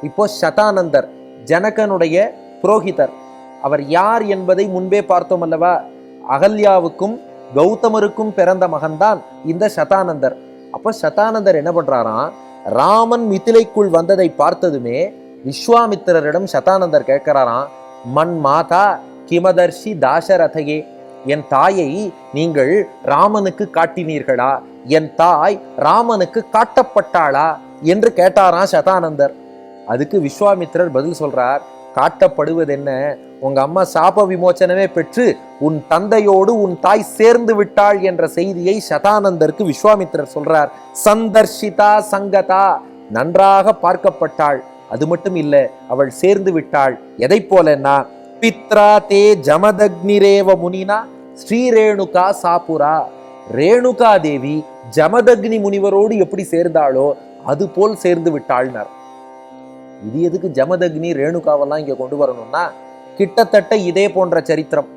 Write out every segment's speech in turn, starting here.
இப்போ சதானந்தர் ஜனகனுடைய புரோகிதர். அவர் யார் என்பதை முன்பே பார்த்தோம் அல்லவா? அகல்யாவுக்கும் கௌதமருக்கும் பிறந்த மகன்தான் இந்த சதானந்தர். அப்ப சதானந்தர் என்ன பண்றாராம், ராமன் மிதிலைக்குள் வந்ததை பார்த்ததுமே விஸ்வாமித்திரரிடம் சதானந்தர் கேட்கிறாராம், மன் மாதா கிமதர்ஷி தாசரதையே, என் தாயை நீங்கள் ராமனுக்கு காட்டினீர்களா, என் தாய் ராமனுக்கு காட்டப்பட்டாளா என்று கேட்டாராம் சதானந்தர். அதுக்கு விஸ்வாமித்திரர் பதில் சொல்றார், காட்டப்படுவது என்ன, உங்க அம்மா சாப விமோச்சனமே பெற்று உன் தந்தையோடு உன் தாய் சேர்ந்து விட்டாள் என்ற செய்தியை சதானந்தருக்கு விஸ்வாமித்திரர் சொல்றார். சந்தர்ஷிதா சங்கதா, நன்றாக பார்க்கப்பட்டாள், அது மட்டும் இல்ல அவள் சேர்ந்து விட்டாள். எதை போலன்னா, பித்ரா தே ஜமதக்னிரேவ முனினா ஸ்ரீரேணுகா சாபுரா, ரேணுகா தேவி ஜமதக்னி முனிவரோடு எப்படி சேர்ந்தாளோ அது போல் சேர்ந்து விட்டாள்னார். இது எதுக்கு ஜமதக்னி ரேணுகாவெல்லாம் இங்க கொண்டு வரணும்னா, கிட்டத்தட்ட இதே போன்ற சரித்திரம்.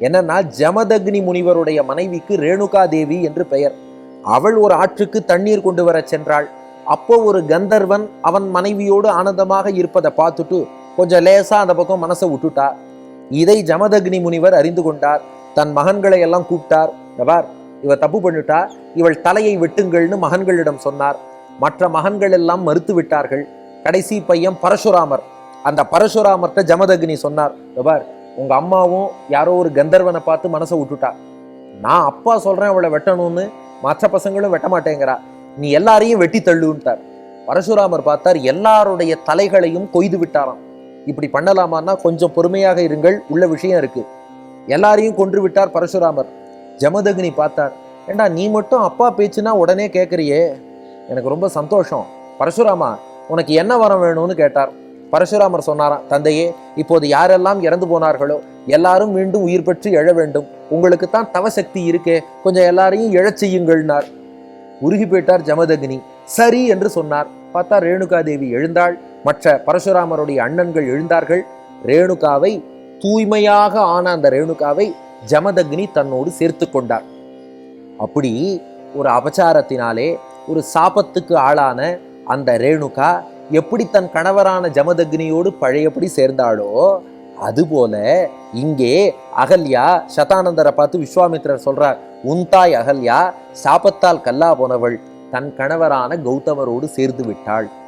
என்னன்னா, ஜமதக்னி முனிவருடைய மனைவிக்கு ரேணுகா தேவி என்று பெயர். அவள் ஒரு ஆற்றுக்கு தண்ணீர் கொண்டு வர சென்றாள். அப்போ ஒரு கந்தர்வன் அவன் மனைவியோடு ஆனந்தமாக இருப்பதை பார்த்துட்டு கொஞ்சம் லேசா அந்த பக்கம் மனசை விட்டுட்டா. இதை ஜமதக்னி முனிவர் அறிந்து கொண்டார். தன் மகன்களை எல்லாம் கூப்பிட்டார். இவ தப்பு பண்ணிட்டா, இவள் தலையை வெட்டுங்கள்னு மகன்களிடம் சொன்னார். மற்ற மகன்கள் எல்லாம் மறுத்து விட்டார்கள். கடைசி பையன் பரசுராமர். அந்த பரசுராமர்கிட்ட ஜமதக்னி சொன்னார், உங்க அம்மாவும் யாரோ ஒரு கந்தர்வனை பார்த்து மனசை விட்டுட்டா, நான் அப்பா சொல்றேன் அவளை வெட்டணும்னு, மற்ற பசங்களும் வெட்ட மாட்டேங்கிறா, நீ எல்லாரையும் வெட்டி தள்ளுன்ட்டார். பரசுராமர் பார்த்தார், எல்லாருடைய தலைகளையும் கொய்து விட்டாராம். இப்படி பண்ணலாமான்னா கொஞ்சம் பொறுமையாக இருங்கள், உள்ள விஷயம் இருக்கு. எல்லாரையும் கொன்று விட்டார் பரசுராமர். ஜமதக்னி பார்த்தார், ஏண்டா நீ மட்டும் அப்பா பேச்சுனா உடனே கேட்கறியே, எனக்கு ரொம்ப சந்தோஷம், பரசுராமா உனக்கு என்ன வரம் வேணும்னு கேட்டார். பரசுராமர் சொன்னாராம், தந்தையே, இப்போது யாரெல்லாம் இறந்து போனார்களோ எல்லாரும் மீண்டும் உயிர் பெற்று எழ வேண்டும், உங்களுக்கு தான் தவசக்தி இருக்கே, கொஞ்சம் எல்லாரையும் எழச் செய்யுங்கள்னார். உருகி போயிட்டார் ஜமதக்னி. சரி என்று சொன்னார். பார்த்தா ரேணுகா தேவி எழுந்தாள். மற்ற பரசுராமருடைய அண்ணன்கள் எழுந்தார்கள். ரேணுகாவை, தூய்மையாக ஆன அந்த ரேணுகாவை ஜமதக்னி தன்னோடு சேர்த்து கொண்டார். அப்படி ஒரு அபச்சாரத்தினாலே ஒரு சாபத்துக்கு ஆளான அந்த ரேணுகா எப்படி தன் கணவரான ஜமதக்னியோடு பழையபடி சேர்ந்தாளோ அதுபோல இங்கே அகல்யா சதானந்தரை பார்த்து விஸ்வாமித்திரர் சொல்றார், உன் தாய் அகல்யா சாபத்தால் கல்லா போனவள் தன் கணவரான கௌதமரோடு சேர்ந்து விட்டாள்.